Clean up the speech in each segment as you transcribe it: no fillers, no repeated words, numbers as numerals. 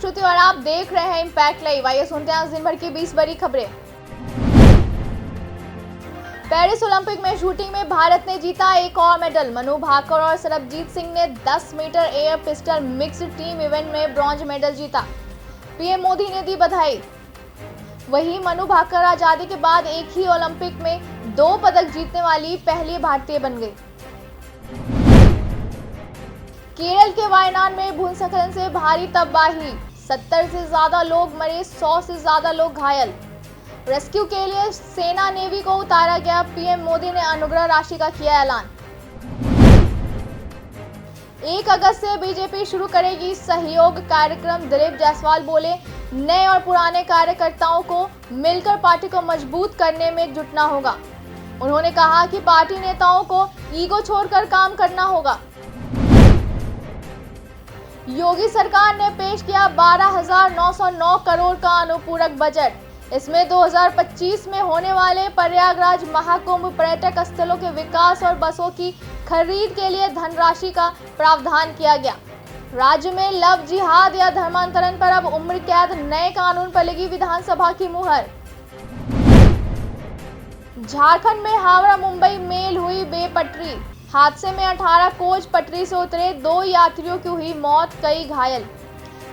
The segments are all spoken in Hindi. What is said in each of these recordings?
श्रुति और आप देख रहे हैं इम्पैक्ट लाइव। आइए सुनते हैं आज दिन भर की 20 बड़ी खबरें। पेरिस ओलंपिक में शूटिंग में भारत ने जीता एक और मेडल। मनु भाकर और सरबजीत सिंह ने 10 metre air pistol mixed team event में ब्रॉन्ज मेडल जीता। पीएम मोदी ने दी बधाई। वहीं मनु भाकर आजादी के बाद एक ही ओलंपिक में 2 पदक जीतने वाली पहली भारतीय बन गई। केरल के वायनाड में भूस्खलन से भारी तबाही, 70 से ज्यादा लोग मरे, 100 से ज्यादा लोग घायल। रेस्क्यू के लिए सेना नेवी को उतारा गया। पीएम मोदी ने अनुग्रह राशि का किया ऐलान। 1 अगस्त से बीजेपी शुरू करेगी सहयोग कार्यक्रम। दिलीप जायसवाल बोले, नए और पुराने कार्यकर्ताओं को मिलकर पार्टी को मजबूत करने में जुटना होगा। उन्होंने कहा कि पार्टी नेताओं को ईगो छोड़कर काम करना होगा। योगी सरकार ने पेश किया 12,909 करोड़ का अनुपूरक बजट। इसमें 2025 में होने वाले प्रयागराज महाकुंभ, पर्यटक स्थलों के विकास और बसों की खरीद के लिए धनराशि का प्रावधान किया गया। राज्य में लव जिहाद या धर्मांतरण पर अब उम्र कैद, नए कानून पर लगी विधानसभा की मुहर। झारखंड में हावड़ा मुंबई मेल हुई बेपटरी। हादसे में 18 कोच पटरी से उतरे, 2 यात्रियों की हुई मौत, कई घायल।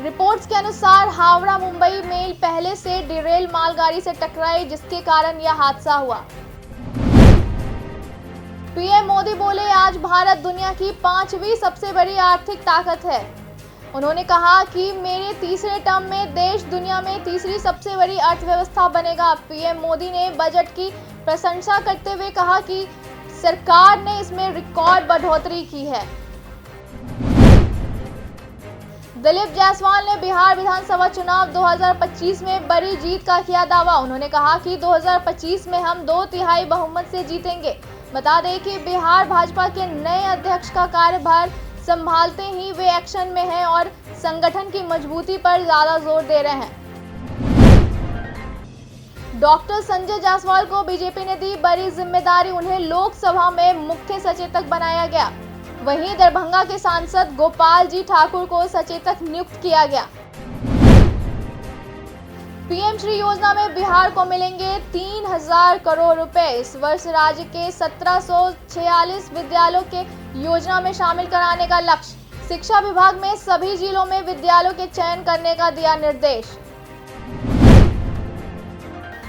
रिपोर्ट्स के अनुसार हावड़ा मुंबई मेल पहले से डिरेल मालगाड़ी से टकराई, जिसके कारण यह हादसा हुआ। पीएम मोदी बोले, आज भारत दुनिया की 5वीं सबसे बड़ी आर्थिक ताकत है। उन्होंने कहा कि मेरे तीसरे टर्म में देश दुनिया में तीसरी सबसे बड़ी अर्थव्यवस्था बनेगा। पीएम मोदी ने बजट की प्रशंसा करते हुए कहा कि सरकार ने इसमें रिकॉर्ड बढ़ोतरी की है। दिलीप जायसवाल ने बिहार विधानसभा चुनाव 2025 में बड़ी जीत का किया दावा। उन्होंने कहा कि 2025 में हम 2/3 बहुमत से जीतेंगे। बता दें कि बिहार भाजपा के नए अध्यक्ष का कार्यभार संभालते ही वे एक्शन में हैं और संगठन की मजबूती पर ज्यादा जोर दे रहे हैं। डॉक्टर संजय जायसवाल को बीजेपी ने दी बड़ी जिम्मेदारी। उन्हें लोकसभा में मुख्य सचेतक बनाया गया। वहीं दरभंगा के सांसद गोपाल जी ठाकुर को सचेतक नियुक्त किया गया। पीएम श्री योजना में बिहार को मिलेंगे 3,000 करोड़ रुपए। इस वर्ष राज्य के 1746 विद्यालयों के योजना में शामिल कराने का लक्ष्य। शिक्षा विभाग में सभी जिलों में विद्यालयों के चयन करने का दिया निर्देश।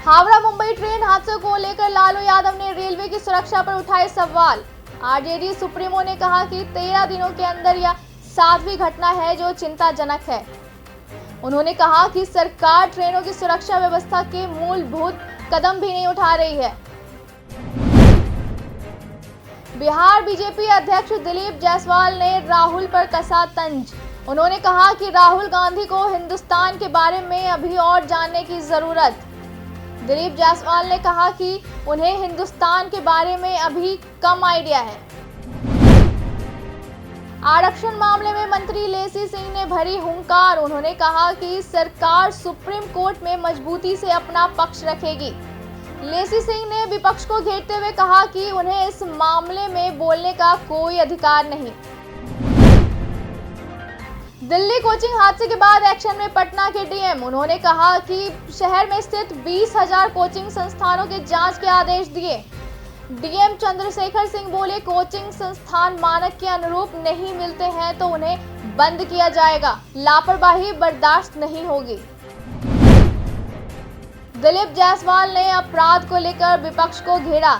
हावड़ा मुंबई ट्रेन हादसे को लेकर लालू यादव ने रेलवे की सुरक्षा पर उठाए सवाल। आरजेडी सुप्रीमो ने कहा कि 13 दिनों के अंदर यह 7वीं घटना है जो चिंताजनक है। उन्होंने कहा कि सरकार ट्रेनों की सुरक्षा व्यवस्था के मूलभूत कदम भी नहीं उठा रही है। बिहार बीजेपी अध्यक्ष दिलीप जायसवाल ने राहुल पर कसा तंज। उन्होंने कहा कि राहुल गांधी को हिंदुस्तान के बारे में अभी और जानने की जरूरत। दिलीप जायसवाल ने कहा कि उन्हें हिंदुस्तान के बारे में अभी कम आइडिया है। आरक्षण मामले में मंत्री लेसी सिंह ने भरी हुंकार। उन्होंने कहा कि सरकार सुप्रीम कोर्ट में मजबूती से अपना पक्ष रखेगी। लेसी सिंह ने विपक्ष को घेरते हुए कहा कि उन्हें इस मामले में बोलने का कोई अधिकार नहीं। दिल्ली कोचिंग हादसे के बाद एक्शन में पटना के डीएम। उन्होंने कहा कि शहर में स्थित 20,000 कोचिंग संस्थानों के जांच के आदेश दिए। डीएम चंद्रशेखर सिंह बोले, कोचिंग संस्थान मानक के अनुरूप नहीं मिलते हैं तो उन्हें बंद किया जाएगा। लापरवाही बर्दाश्त नहीं होगी। दिलीप जायसवाल ने अपराध को लेकर विपक्ष को घेरा।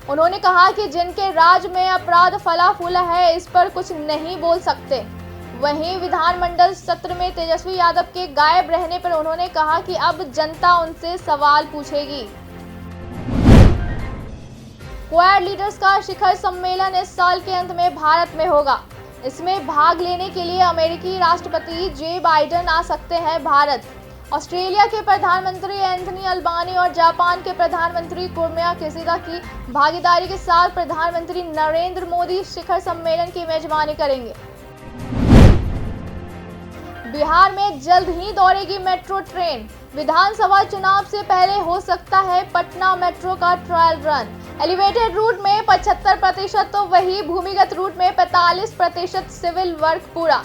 उन्होंने कहा कि जिनके राज में अपराध फला फूला है, इस पर कुछ नहीं बोल सकते। वहीं विधानमंडल सत्र में तेजस्वी यादव के गायब रहने पर उन्होंने कहा कि अब जनता उनसे सवाल पूछेगी। क्वाड लीडर्स का शिखर सम्मेलन इस साल के अंत में भारत में होगा। इसमें भाग लेने के लिए अमेरिकी राष्ट्रपति जे बाइडेन आ सकते हैं भारत। ऑस्ट्रेलिया के प्रधानमंत्री एंथनी अल्बानी और जापान के प्रधानमंत्री कुमिया किशिदा की भागीदारी के साथ प्रधानमंत्री नरेंद्र मोदी शिखर सम्मेलन की मेजबानी करेंगे। बिहार में जल्द ही दौड़ेगी मेट्रो ट्रेन। विधानसभा चुनाव से पहले हो सकता है पटना मेट्रो का ट्रायल रन। एलिवेटेड रूट में 75% तो वही भूमिगत रूट में 45% सिविल वर्क पूरा।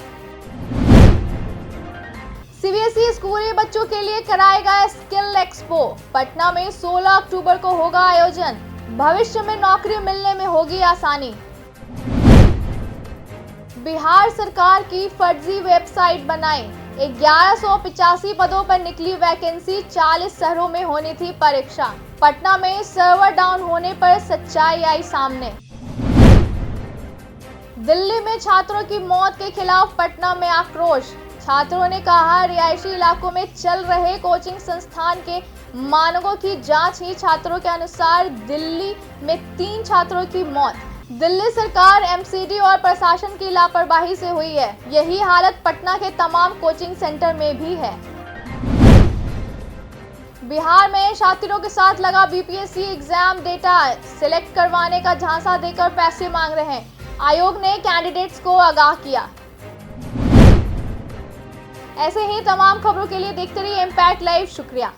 सीबीएसई स्कूली बच्चों के लिए कराएगा स्किल एक्सपो। पटना में 16 अक्टूबर को होगा आयोजन। भविष्य में नौकरी मिलने में होगी आसानी। बिहार सरकार की फर्जी वेबसाइट बनाई। 1185 पदों पर निकली वैकेंसी, 40 शहरों में होनी थी परीक्षा। पटना में सर्वर डाउन होने पर सच्चाई आई सामने। दिल्ली में छात्रों की मौत के खिलाफ पटना में आक्रोश। छात्रों ने कहा, रिहायशी इलाकों में चल रहे कोचिंग संस्थान के मानकों की जांच ही। छात्रों के अनुसार दिल्ली में 3 छात्रों की मौत। दिल्ली सरकार, एमसीडी और प्रशासन की लापरवाही से हुई है। यही हालत पटना के तमाम कोचिंग सेंटर में भी है। बिहार में छात्रों के साथ लगा बीपीएससी एग्जाम डेटा सिलेक्ट करवाने का झांसा देकर पैसे मांग रहे हैं। आयोग ने कैंडिडेट्स को आगाह किया। ऐसे ही तमाम खबरों के लिए देखते रहिए इम्पैक्ट लाइव। शुक्रिया।